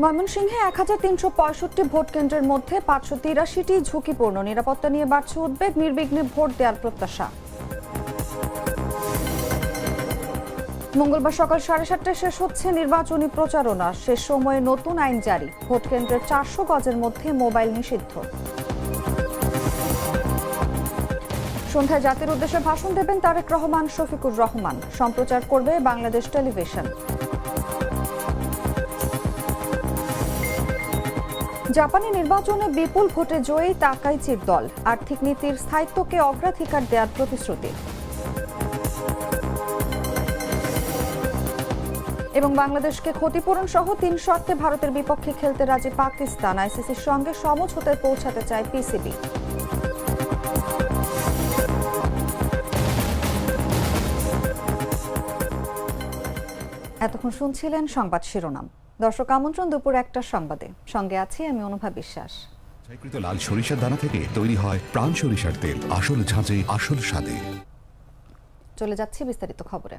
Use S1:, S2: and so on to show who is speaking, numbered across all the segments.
S1: ময়মনসিংহে ১৩৬৫ ভোট কেন্দ্রের মধ্যে ৫৮৩টি ঝুঁকিপূর্ণ। নিরাপত্তা নিয়ে বাড়ছে উদ্বেগ, নির্বিঘ্নে ভোট দেওয়ার প্রত্যাশা। মঙ্গলবার সকাল ৭:৩০টায় শেষ হচ্ছে নির্বাচনী প্রচারণা। শেষ সময়ে নতুন আইন জারি, ভোট কেন্দ্রের ৪০০ গজের মধ্যে মোবাইল নিষিদ্ধ। সন্ধ্যায় জাতির উদ্দেশ্যে ভাষণ দেবেন তারেক রহমান, শফিকুর রহমান। সম্প্রচার করবে বাংলাদেশ টেলিভিশন। জাপানি নির্বাচনে বিপুল ভোটে জয়ী তাকাইচির দল। আর্থিক নীতির স্থায়িত্বকে অগ্রাধিকার দেওয়ার প্রতিশ্রুতি। এবং বাংলাদেশকে ক্ষতিপূরণ সহ ৩ শর্তে ভারতের বিপক্ষে খেলতে রাজি পাকিস্তান। আইসিসির সঙ্গে সমঝোতায় পৌঁছাতে চায় পিসিবি। এতক্ষণ শুনছিলেন সংবাদ শিরোনাম। দর্শক, আমন্ত্রণ দুপুর ১টার সংবাদে। সঙ্গে আছি আমি অনুভা বিশ্বাস।
S2: লাল সরিষার দানা থেকে তৈরি হয় প্রাণ সরিষার তেল, আসল ঝাঁঝে আসল স্বাদে।
S1: চলে যাচ্ছি বিস্তারিত খবরে।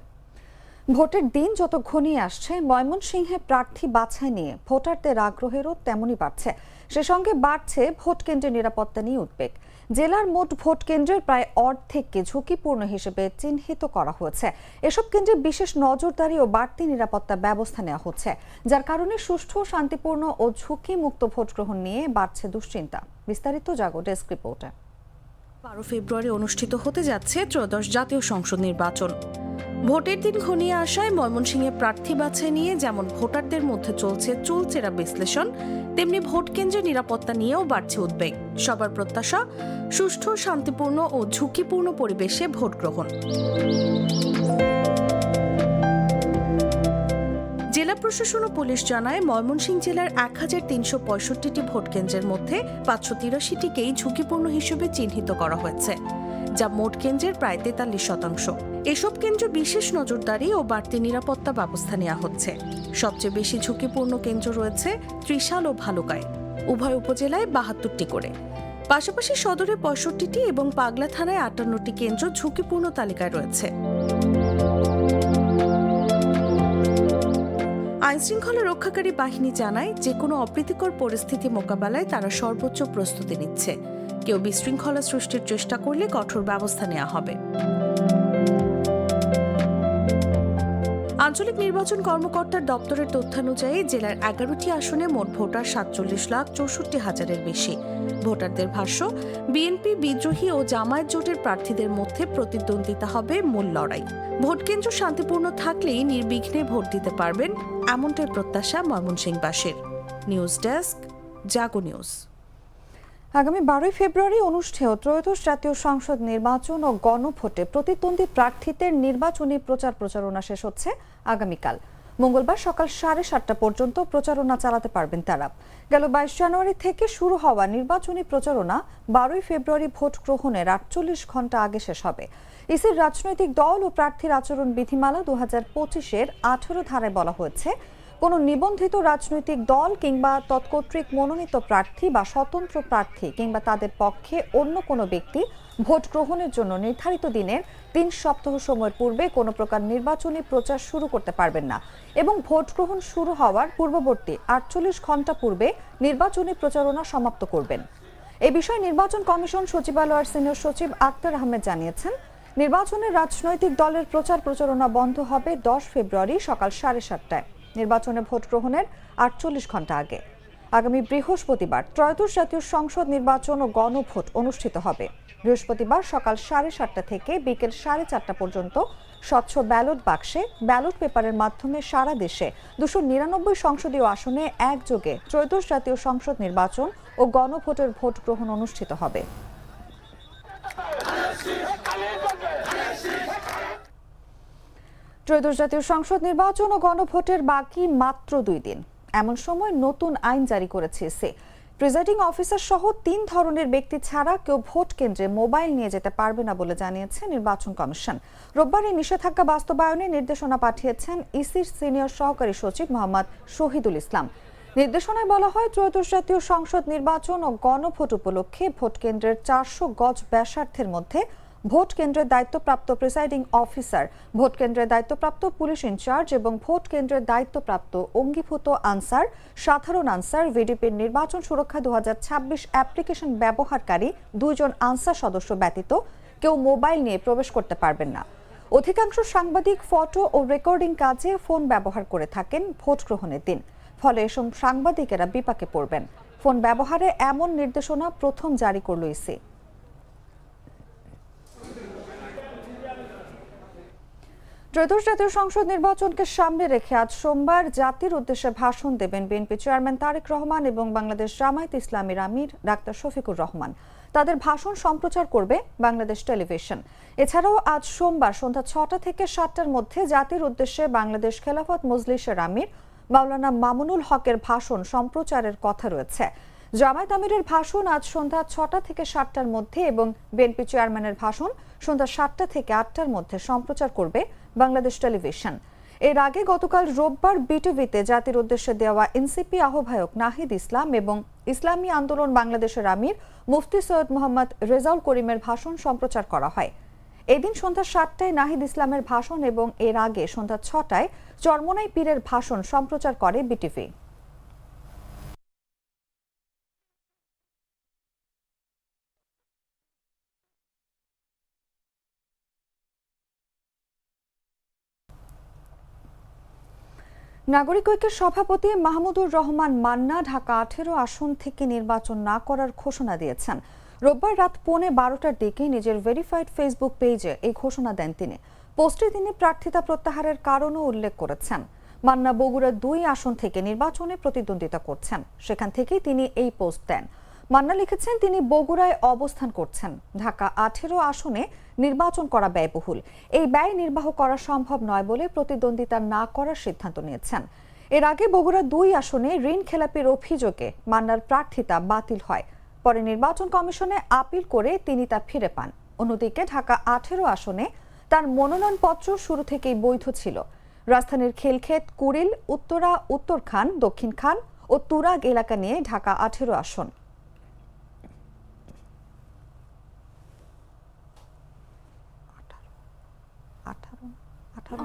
S1: ভোটের দিন যত ঘনিয়ে আসছে, ময়মনসিংহে প্রার্থী বাছাই নিয়ে ভোটারদের আগ্রহেরও তেমনই বাড়ছে। সে সঙ্গে বাড়ছে ভোট কেন্দ্রের নিরাপত্তা নিয়ে উদ্বেগ। জেলার মোট ভোট কেন্দ্রের প্রায় অর্ধেককে ঝুঁকিপূর্ণ হিসেবে চিহ্নিত করা হয়েছে। এসব কেন্দ্রে বিশেষ নজরদারি ও বাড়তি নিরাপত্তা ব্যবস্থা নেওয়া হচ্ছে, যার কারণে সুষ্ঠু, শান্তিপূর্ণ ও ঝুঁকিমুক্ত ভোট গ্রহণ নিয়ে বাড়ছে দুশ্চিন্তা। বিস্তারিত জাগো ডেস্ক রিপোর্টে।
S3: 12 ফেব্রুয়ারি অনুষ্ঠিত হতে যাচ্ছে ত্রয়োদশ জাতীয় সংসদ নির্বাচন। ভোটের দিন ঘনিয়ে আসায় ময়মনসিংহে প্রার্থী বাছাই নিয়ে যেমন ভোটারদের মধ্যে চলছে চুলচেরা বিশ্লেষণ, তেমনি ভোট কেন্দ্রের নিরাপত্তা নিয়েও বাড়ছে উদ্বেগ। সবার প্রত্যাশা সুষ্ঠু, শান্তিপূর্ণ ও ঝুঁকিপূর্ণ পরিবেশে ভোট গ্রহণ। জেলা প্রশাসন ও পুলিশ জানায়, ময়মনসিংহ জেলার ১৩৬৫টি ভোট কেন্দ্রের মধ্যে ৫৮৩টিকেই ঝুঁকিপূর্ণ হিসেবে চিহ্নিত করা হয়েছে, যা মোট কেন্দ্রের প্রায় ৪৩%। এসব কেন্দ্রে বিশেষ নজরদারি ও বাড়তি নিরাপত্তা ব্যবস্থা নেওয়া হচ্ছে। সবচেয়ে বেশি ঝুঁকিপূর্ণ কেন্দ্র রয়েছে ত্রিশাল ও ভালুকায়, উভয় উপজেলায় ৭২টি করে। পাশাপাশি সদরে ৬৫টি এবং পাগলা থানায় ৫৮টি কেন্দ্র ঝুঁকিপূর্ণ তালিকায় রয়েছে। আইনশৃঙ্খলা রক্ষাকারী বাহিনী জানায়, যে কোনো অপ্রীতিকর পরিস্থিতি মোকাবেলায় তারা সর্বোচ্চ প্রস্তুতি নিচ্ছে। কেউ বিশৃঙ্খলা সৃষ্টির চেষ্টা করলে কঠোর ব্যবস্থা নেওয়া হবে। আঞ্চলিক নির্বাচন কর্মকর্তার দপ্তরের তথ্যানুযায়ী জেলার ১১টি আসনে মোট ভোটার ৪৭,৬৪,০০০-এর বেশি। ভোটারদের ভাষ্য, বিএনপি, বিদ্রোহী ও জামায়াত জোটের প্রার্থীদের মধ্যে প্রতিদ্বন্দ্বিতা হবে মূল লড়াই। ভোটকেন্দ্র শান্তিপূর্ণ থাকলেই নির্বিঘ্নে ভোট দিতে পারবেন, এমনটাই প্রত্যাশা ময়মনসিংহবাসীর। নিউজ ডেস্ক, জাগো নিউজ।
S1: আগামী ১২ ফেব্রুয়ারি অনুষ্ঠেয় ত্রয়োদশ জাতীয় সংসদ নির্বাচন ও গণভোটে প্রতিদ্বন্দ্বী প্রার্থীদের নির্বাচনী প্রচারণা শেষ হচ্ছে আগামীকাল। মঙ্গলবার সকাল ৭:৩০ পর্যন্ত প্রচারণা চালাতে পারবেন তারা। গেল ২২ জানুয়ারি থেকে শুরু হওয়া নির্বাচনী প্রচারণা ১২ ফেব্রুয়ারি ভোট গ্রহণের ৪৮ ঘণ্টা আগে শেষ হবে। ইসির রাজনৈতিক দল ও প্রার্থীর আচরণ বিধিমালা ২০২৫-এর ১৮ ধারায় বলা হয়েছে, কোনো নিবন্ধিত রাজনৈতিক দল কিংবা তৎকর্তৃক মনোনীত প্রার্থী বা স্বতন্ত্র প্রার্থী কিংবা তাদের পক্ষে অন্য কোনো ব্যক্তি ভোট গ্রহণের জন্য নির্ধারিত দিনের ৩ সপ্তাহ সময়ের পূর্বে কোনো প্রকার নির্বাচনী প্রচার শুরু করতে পারবেন না এবং ভোট গ্রহণ শুরু হওয়ার পূর্ববর্তী ৪৮ ঘণ্টা পূর্বে নির্বাচনী প্রচারণা সমাপ্ত করবেন। এ বিষয়ে নির্বাচন কমিশন সচিবালয়ের সিনিয়র সচিব আক্তার আহমেদ জানিয়েছেন, নির্বাচনের রাজনৈতিক দলের প্রচারণা বন্ধ হবে ১০ ফেব্রুয়ারি সকাল ৭:৩০টায়। নির্বাচনে ভোট গ্রহণের ৪৮ ঘণ্টা আগে আগামী বৃহস্পতিবার ত্রয়োদশ জাতীয় সংসদ নির্বাচন ও গণভোট অনুষ্ঠিত হবে। বৃহস্পতিবার সকাল ৭:৩০ থেকে বিকেল ৪:৩০ পর্যন্ত স্বচ্ছ ব্যালট বাক্সে ব্যালট পেপারের মাধ্যমে সারা দেশে ২৯৯ সংসদীয় আসনে একযোগে ত্রয়োদশ জাতীয় সংসদ নির্বাচন ও গণভোটের ভোট গ্রহণ অনুষ্ঠিত হবে। ত্রয়োদশ জাতীয় সংসদ নির্বাচন ও গণভোটের বাকি মাত্র ২ দিন। এমন সময় নতুন আইন জারি করেছে ইসি। প্রিজাইডিং অফিসার সহ ৩ ধরনের ব্যক্তি ছাড়া কেউ ভোট কেন্দ্রে মোবাইল নিয়ে যেতে পারবে না বলে জানিয়েছে নির্বাচন কমিশন। রোববার এই নিষেধাজ্ঞা বাস্তবায়নে নির্দেশনা পাঠিয়েছেন ইসির সিনিয়র সহকারী সচিব মোহাম্মদ শহীদুল ইসলাম। নির্দেশনায় বলা হয়, ত্রয়োদশ জাতীয় সংসদ নির্বাচন ও গণভোট উপলক্ষে ভোট কেন্দ্রের ৪০০ গজ ব্যাসার্ধের মধ্যে ভোট কেন্দ্রের দায়িত্বপ্রাপ্ত প্রিসাইডিং অফিসার, ভোট কেন্দ্রের দায়িত্বপ্রাপ্ত পুলিশ ইনচার্জ এবং ভোট কেন্দ্রের দায়িত্বপ্রাপ্ত অঙ্গীভূত আনসার, সাধারণ আনসার, ভিডিপির নির্বাচন সুরক্ষা 2026 অ্যাপ্লিকেশন ব্যবহারকারী 2 জন আনসার সদস্য ব্যতীত কেউ মোবাইল নিয়ে প্রবেশ করতে পারবেন না। অধিকাংশ সাংবাদিক ফটো ও রেকর্ডিং কাজে ফোন ব্যবহার করে থাকেন ভোট গ্রহণের দিন, ফলে এসব সাংবাদিকেরা বিপাকে পড়বেন। ফোন ব্যবহারে এমন নির্দেশনা প্রথম জারি করল ইসি। ত্রয়োদশ জাতীয় সংসদ নির্বাচনকে সামনে রেখে আজ সোমবার জাতির উদ্দেশ্যে ভাষণ দেবেন বিএনপি চেয়ারম্যান তারেক রহমান এবং বাংলাদেশ জামায়াতে ইসলামীর আমির ডাক্তার শফিকুর রহমান। তাদের ভাষণ সম্প্রচার করবে বাংলাদেশ টেলিভিশন। এছাড়াও আজ সোমবার সন্ধ্যা 6টা থেকে 7টার মধ্যে জাতির উদ্দেশ্যে বাংলাদেশ খেলাফত মজলিসের আমির মাওলানা মামুনুল হকের ভাষণ সম্প্রচারের কথা রয়েছে। জামায়াত আমিরের ভাষণ আজ সন্ধ্যা 6টা থেকে 7টার মধ্যে এবং বিএনপি চেয়ারম্যানের ভাষণ সন্ধ্যা 7টা থেকে 8টার মধ্যে সম্প্রচার করবে বাংলাদেশ টেলিভিশন। এর আগে গতকাল রোববার বিটিভিতে জাতির উদ্দেশ্যে দেওয়া এনসিপি আহ্বায়ক নাহিদ ইসলাম এবং ইসলামী আন্দোলন বাংলাদেশের আমির মুফতি সৈয়দ মোহাম্মদ রেজাউল করিমের ভাষণ সম্প্রচার করা হয়। এদিন সন্ধ্যা 7টায় নাহিদ ইসলামের ভাষণ এবং এর আগে সন্ধ্যা 6টায় চরমোনাই পীরের ভাষণ সম্প্রচার করে বিটিভি। নাগরিক ঐক্যের সভাপতি মাহমুদুর রহমান মান্না ঢাকা 18 আসন থেকে নির্বাচন না করার ঘোষণা দিয়েছেন। রোববার রাত 11:15টার দিকে নিজের ভেরিফাইড ফেসবুক পেজে এই ঘোষণা দেন তিনি। পোস্টে তিনি প্রার্থিতা প্রত্যাহারের কারণও উল্লেখ করেছেন। মান্না বগুড়া 2 আসন থেকে নির্বাচনে প্রতিদ্বন্দ্বিতা করছেন, সেখান থেকেই তিনি এই পোস্ট দেন। মান্না লিখেছেন তিনি বগুড়ায় অবস্থান করছেন। ঢাকা 18 আসনে নির্বাচন করা ব্যয়বহুল, এই ব্যয় নির্বাহ করা সম্ভব নয় বলে প্রতিদ্বন্দ্বিতা না করার সিদ্ধান্ত নিয়েছেন। এর আগে বগুড়া 2 আসনে ঋণ খেলাপির অভিযোগে মান্নার প্রার্থিতা বাতিল হয়। পরে নির্বাচন কমিশনে আপিল করে তিনি তা ফিরে পান। অন্যদিকে ঢাকা 18 আসনে তার মনোনয়নপত্র শুরু থেকেই বৈধ ছিল। রাজধানীর খেলক্ষেত, কুড়িল, উত্তরা, উত্তরখান, দক্ষিণ খান ও তুরাগ এলাকা নিয়ে ঢাকা 18 আসন।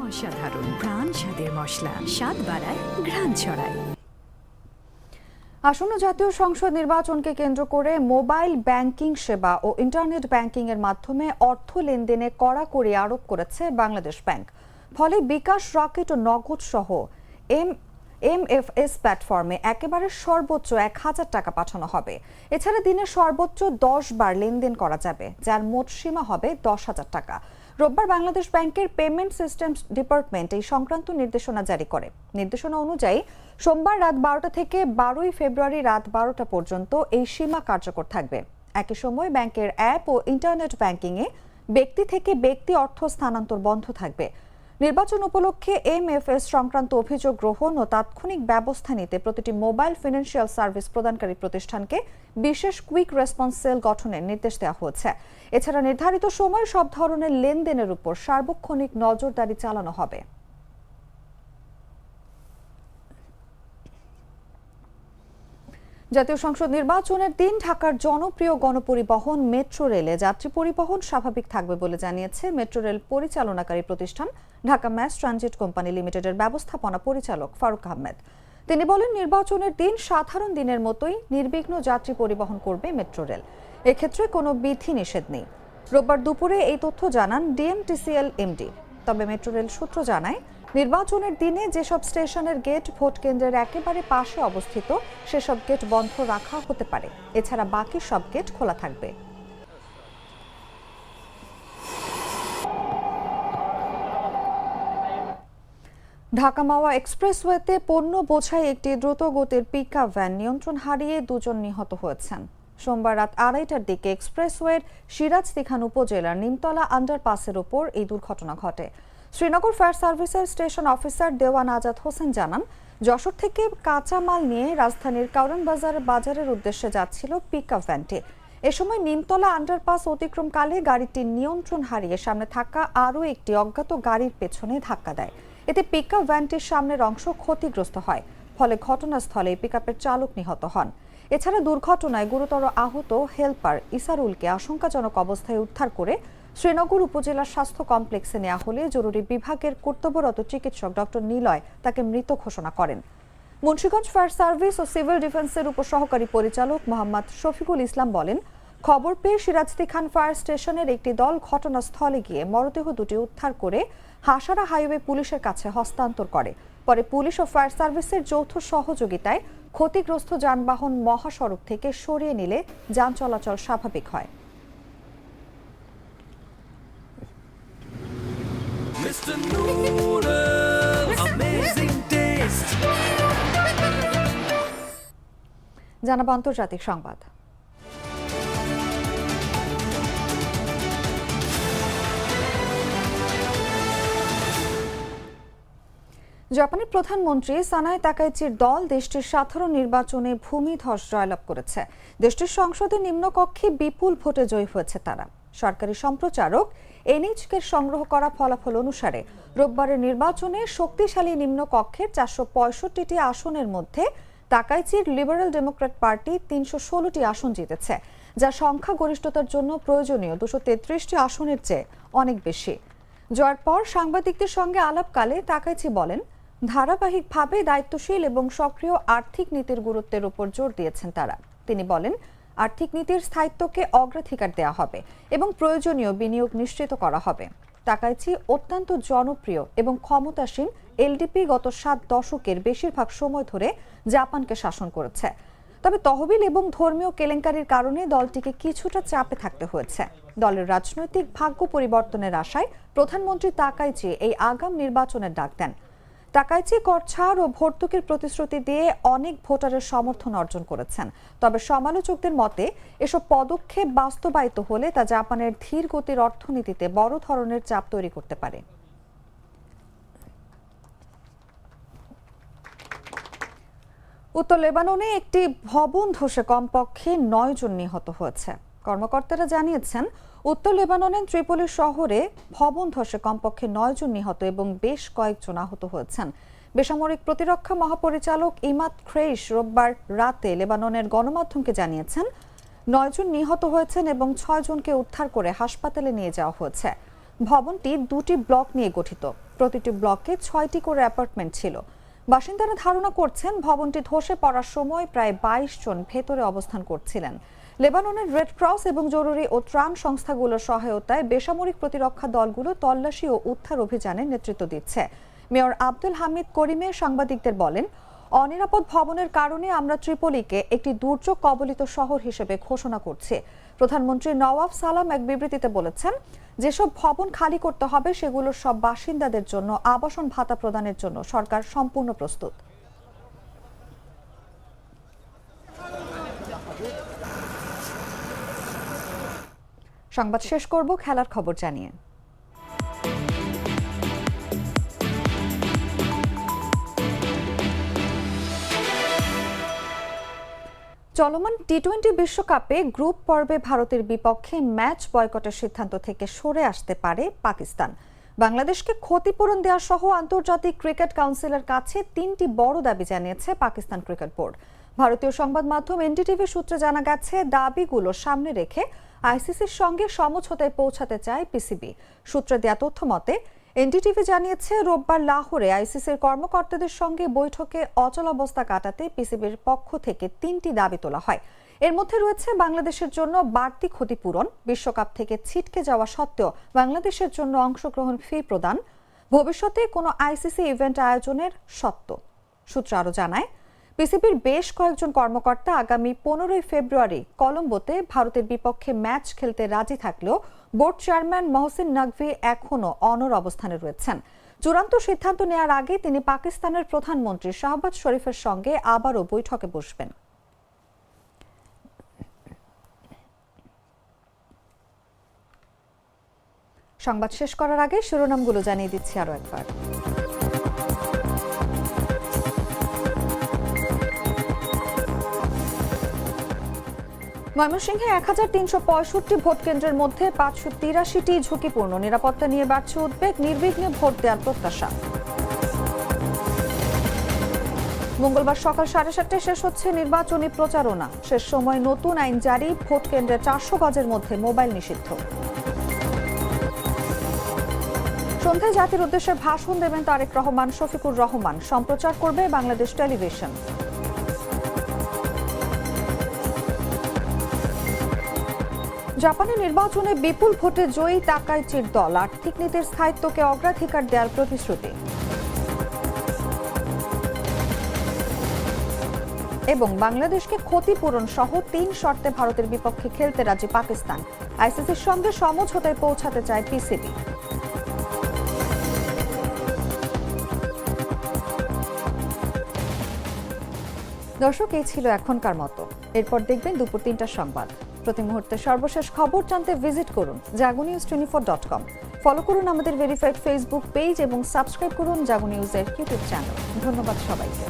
S4: অসাধারণ প্রাণ স্বাদের মশলা, স্বাদ বাড়ায়, ঘ্রাণ ছড়ায়।
S1: আসন্ন জাতীয় সংসদ নির্বাচনকে কেন্দ্র করে মোবাইল ব্যাংকিং সেবা ও ইন্টারনেট ব্যাংকিং এর মাধ্যমে অর্থ লেনদেনে কড়াকড়ি আরোপ করেছে বাংলাদেশ ব্যাংক। ফলে বিকাশ, রকেট ও নগদ সহ এমএফএস প্ল্যাটফর্মে একেবারে সর্বোচ্চ 1000 টাকা পাঠানো হবে। এছাড়া দিনে সর্বোচ্চ 10 বার লেনদেন করা যাবে, যার মোট সীমা হবে 10,000 টাকা। রোববার বাংলাদেশ ব্যাংকের পেমেন্ট সিস্টেমস ডিপার্টমেন্ট এই সংক্রান্ত নির্দেশনা জারি করে। নির্দেশনা অনুযায়ী সোমবার রাত 12টা থেকে 12ই ফেব্রুয়ারি রাত 12টা পর্যন্ত এই সীমা কার্যকর থাকবে। একই সময় ব্যাংকের অ্যাপ ও ইন্টারনেট ব্যাংকিংয়ে ব্যক্তি থেকে ব্যক্তি অর্থ স্থানান্তর বন্ধ থাকবে। নির্বাচন উপলক্ষে এমএফএস সংক্রান্ত অভিযোগ গ্রহণ ও তাৎক্ষণিক ব্যবস্থা নিতে প্রতিটি মোবাইল ফিনান্সিয়াল সার্ভিস প্রদানকারী প্রতিষ্ঠানকে বিশেষ কুইক রেসপন্স সেল গঠনের নির্দেশ দেওয়া হয়েছে। এছাড়া নির্ধারিত সময়ে সব ধরনের লেনদেনের উপর সার্বক্ষণিক নজরদারি চালানো হবে। জাতীয় সংসদ নির্বাচনের দিন ঢাকার জনপ্রিয় গণপরিবহন মেট্রো রেলে যাত্রী পরিবহন স্বাভাবিক থাকবে বলে জানিয়েছে মেট্রো রেল পরিচালনাকারী প্রতিষ্ঠান ঢাকা ম্যাস ট্রানজিট কোম্পানি লিমিটেডের ব্যবস্থাপনা পরিচালক ফারুক আহমেদ। তিনি বলেন, নির্বাচনের দিন সাধারণ দিনের মতোই নির্বিঘ্ন যাত্রী পরিবহন করবে মেট্রো রেল। এক্ষেত্রে কোনো বিধি নিষেধ নেই। রোববার দুপুরে এই তথ্য জানান ডিএমটিসিএল এমডি। তবে মেট্রো রেল সূত্র জানায়, নির্বাচনের দিনে যেসব স্টেশনের গেট ভোট কেন্দ্রের একেবারে পাশে অবস্থিত সেসব গেট বন্ধ রাখা হতে পারে। এছাড়া বাকি সব গেট খোলা থাকবে। ঢাকা মাওয়া এক্সপ্রেসওয়েতে পণ্য বোঝাই একটি দ্রুতগতির পিকআপ ভ্যান নিয়ন্ত্রণ হারিয়ে 2 জন নিহত হয়েছেন। সোমবার রাত 2:30টার দিকে এক্সপ্রেসওয়ের সিরাজদিখান উপজেলার নিমতলা আন্ডারপাসের ওপর এই দুর্ঘটনা ঘটে। শ্রীনগর ফায়ার সার্ভিসের স্টেশন অফিসার দেওয়ান আজাদ হোসেন জানান, যশোর থেকে কাঁচামাল নিয়ে রাজধানীর কারওয়ান বাজারের উদ্দেশ্যে যাচ্ছিল পিকআপ ভ্যানটি। এ সময় নিমতলা আন্ডারপাস অতিক্রমকালে গাড়িটি নিয়ন্ত্রণ হারিয়ে সামনে থাকা আরও একটি অজ্ঞাত গাড়ির পেছনে ধাক্কা দেয়। এতে পিকআপ ভ্যানটির সামনের অংশ ক্ষতিগ্রস্ত হয়। ফলে ঘটনাস্থলে পিকআপের চালক নিহত হন। এছাড়া দুর্ঘটনায় গুরুতর আহত হেলপার ইসারুলকে আশঙ্কাজনক অবস্থায় উদ্ধার করে শ্রীনগর উপজেলার স্বাস্থ্য কমপ্লেক্সে নেওয়া হলে জরুরি বিভাগের কর্তব্যরত চিকিৎসক ডক্টর নিলয় তাকে মৃত ঘোষণা করেন। মুন্সিগঞ্জ ফায়ার সার্ভিস ও সিভিল ডিফেন্সের উপসহকারী পরিচালক মোহাম্মদ শফিকুল ইসলাম বলেন, খবর পেয়ে সিরাজদি খান ফায়ার স্টেশনের একটি দল ঘটনাস্থলে গিয়ে মরদেহ দুটি উদ্ধার করে হাসারা হাইওয়ে পুলিশের কাছে হস্তান্তর করে। পরে পুলিশ ও ফায়ার সার্ভিসের যৌথ সহযোগিতায় ক্ষতিগ্রস্ত যানবাহন মহাসড়ক থেকে সরিয়ে নিলে যান চলাচল স্বাভাবিক হয়। জানাবো আন্তর্জাতিক সংবাদ। জাপানের প্রধানমন্ত্রী সানাই তাকাইচির দল দেশটির সাধারণ নির্বাচনে ভূমিধস জয়লাভ করেছে। দেশটির সংসদের নিম্নকক্ষে বিপুল ভোটে জয়ী হয়েছে তারা। সরকারি সম্প্রচারক এনএইচকে সংগ্রহ করা ফলাফল অনুসারে রোববারের নির্বাচনে শক্তিশালী নিম্নকক্ষের 465টি আসনের মধ্যে তাকাইচির লিবারেল ডেমোক্র্যাট পার্টি 316টি আসন জিতেছে, যা সংখ্যাগরিষ্ঠতার জন্য প্রয়োজনীয় 233টি আসনের চেয়ে অনেক বেশি। জয়ের পর সাংবাদিকদের সঙ্গে আলাপকালে তাকাইচি বলেন, ধারাবাহিকভাবে দায়িত্বশীল এবং সক্রিয় আর্থিক নীতির গুরুত্বের উপর জোর দিয়েছেন তারা। তিনি বলেন, আর্থিক নীতির স্থায়িত্বকে অগ্রাধিকার দেওয়া হবে এবং প্রয়োজনীয় বিনিয়োগ নিশ্চিত করা হবে। তাকাইচি অত্যন্ত জনপ্রিয় এবং ক্ষমতাসীন এলডিপি গত 7 দশকের বেশিরভাগ সময় ধরে জাপানকে শাসন করেছে। তবে তহবিল এবং ধর্মীয় কেলেঙ্কারির কারণে দলটিকে কিছুটা চাপে থাকতে হয়েছে। দলের রাজনৈতিক ভাগ্য পরিবর্তনের আশায় প্রধানমন্ত্রী তাকাইচি এই আগাম নির্বাচনের ডাক দেন। তাকাইচি কর ছাড় ও ভর্তুকির প্রতিশ্রুতি দিয়ে অনেক ভোটারের সমর্থন অর্জন করেছেন। তবে সমালোচকদের মতে এসব পদক্ষেপ বাস্তবায়িত হলে তা জাপানের ধীর গতির অর্থনীতিতে বড় ধরনের চাপ তৈরি করতে পারে। উত্তর লেবাননে একটি ভবন ধসে কমপক্ষে 9 জন নিহত হয়েছে। কর্মকর্তারা জানিয়েছেন, উত্তর লেবাননের ত্রিপলি শহরে ভবন ধসে কমপক্ষে 9 জন নিহত এবং বেশ কয়েকজন আহত হয়েছেন। বেসামরিক প্রতিরক্ষা মহাপরিচালক ইমাদ ক্রেইশ রোববার রাতে লেবাননের গণমাধ্যমকে জানিয়েছেন, 9 জন নিহত হয়েছেন এবং 6 জনকে উদ্ধার করে হাসপাতালে নিয়ে যাওয়া হয়েছে। ভবনটি 2টি ব্লক নিয়ে গঠিত। প্রতিটি ব্লকে 6টি করে অ্যাপার্টমেন্ট ছিল। বাসিন্দারা ধারণা করছেন, ভবনটি ধসে পড়ার সময় প্রায় 22 জন ভেতরে অবস্থান করছিলেন। লেবাননের রেড ক্রস এবং জরুরি ও ত্রাণ সংস্থাগুলোর সহায়তায় বেসামরিক প্রতিরক্ষা দলগুলো তল্লাশি ও উদ্ধার অভিযানের নেতৃত্ব দিচ্ছে। মেয়র আব্দুল হামিদ করিমে সাংবাদিকদের বলেন, অনিরাপদ ভবনের কারণে আমরা ত্রিপলিকে একটি দুর্যোগ কবলিত শহর হিসেবে ঘোষণা করছি। প্রধানমন্ত্রী নওয়াফ সালাম এক বিবৃতিতে বলেছেন, যেসব ভবন খালি করতে হবে সেগুলোর সব বাসিন্দাদের জন্য আবাসন ভাতা প্রদানের জন্য সরকার সম্পূর্ণ প্রস্তুত। সংবাদ শেষ করব খেলার খবর জানিয়ে। চলমান টি-20 বিশ্বকাপে গ্রুপ পর্বে ভারতের বিপক্ষে ম্যাচ বয়কটের সিদ্ধান্ত থেকে সরে আসতে পারে পাকিস্তান। বাংলাদেশকে ক্ষতিপূরণ দেওয়া সহ আন্তর্জাতিক ক্রিকেট কাউন্সিলের কাছে 3টি বড় দাবি জানিয়েছে পাকিস্তান ক্রিকেট বোর্ড। ভারতীয় সংবাদ মাধ্যম এনডিটিভি সূত্রে জানা গেছে, দাবিগুলো সামনে রেখে আইসিসির সঙ্গে সমঝোতায় পৌঁছাতে চায় পিসিবি। সূত্রে দেয়া তথ্য মতে এনডিটিভি জানিয়েছে, রোববার লাহোরে আইসিসির কর্মকর্তাদের সঙ্গে বৈঠকে অচলাবস্থা কাটাতে পিসিবির পক্ষ থেকে 3টি দাবি তোলা হয়। এর মধ্যে রয়েছে বাংলাদেশের জন্য বাড়তি ক্ষতিপূরণ, বিশ্বকাপ থেকে ছিটকে যাওয়া সত্ত্বেও বাংলাদেশের জন্য অংশগ্রহণ ফি প্রদান, ভবিষ্যতে কোনো আইসিসি ইভেন্ট আয়োজনের শর্ত। সূত্র আরও জানায়, পিসিবির বেশ কয়েকজন কর্মকর্তা আগামী 15 ফেব্রুয়ারি কলম্বোতে ভারতের বিপক্ষে ম্যাচ খেলতে রাজি থাকলেও বোর্ড চেয়ারম্যান মহসিন নকভি এখনও অনড় অবস্থানে রয়েছেন। চূড়ান্ত সিদ্ধান্ত নেওয়ার আগে তিনি পাকিস্তানের প্রধানমন্ত্রী শাহবাজ শরীফের সঙ্গে আবারও বৈঠকে বসবেন। সংবাদ শেষ করার আগে শিরোনামগুলো জানিয়ে দিচ্ছি আরও একবার। ময়মনসিংহে 1365 ভোট কেন্দ্রের মধ্যে 583টি ঝুঁকিপূর্ণ। নিরাপত্তা নিয়ে বাড়ছে উদ্বেগ, নির্বিঘ্নে ভোট দেওয়ার প্রত্যাশা। মঙ্গলবার সকাল 7:30টায় শেষ হচ্ছে নির্বাচনী প্রচারণা। শেষ সময় নতুন আইন জারি, ভোট কেন্দ্রে 400 গজের মধ্যে মোবাইল নিষিদ্ধ। সন্ধ্যায় জাতির উদ্দেশ্যে ভাষণ দেবেন তারেক রহমান, শফিকুর রহমান। সম্প্রচার করবে বাংলাদেশ টেলিভিশন। জাপানে নির্বাচনে বিপুল ভোটে জয়ী তাকাইচির দল। আর্থিক নীতির স্থায়িত্বকে অগ্রাধিকার দেওয়ার প্রতিশ্রুতি। এবং বাংলাদেশকে ক্ষতিপূরণ সহ 3 শর্তে ভারতের বিপক্ষে খেলতে রাজি পাকিস্তান। আইসিসির সঙ্গে সমঝোতায় পৌঁছাতে চায় পিসিবি। দর্শক, এই ছিল এখনকার মতো। এরপর দেখবেন দুপুর 3টার সংবাদ। প্রতি মুহূর্তে সর্বশেষ খবর জানতে ভিজিট করুন jagonews24.com। ফলো করুন আমাদের ভেরিফাইড ফেসবুক পেজ এবং সাবস্ক্রাইব করুন জাগো নিউজের ইউটিউব চ্যানেল। ধন্যবাদ সবাইকে।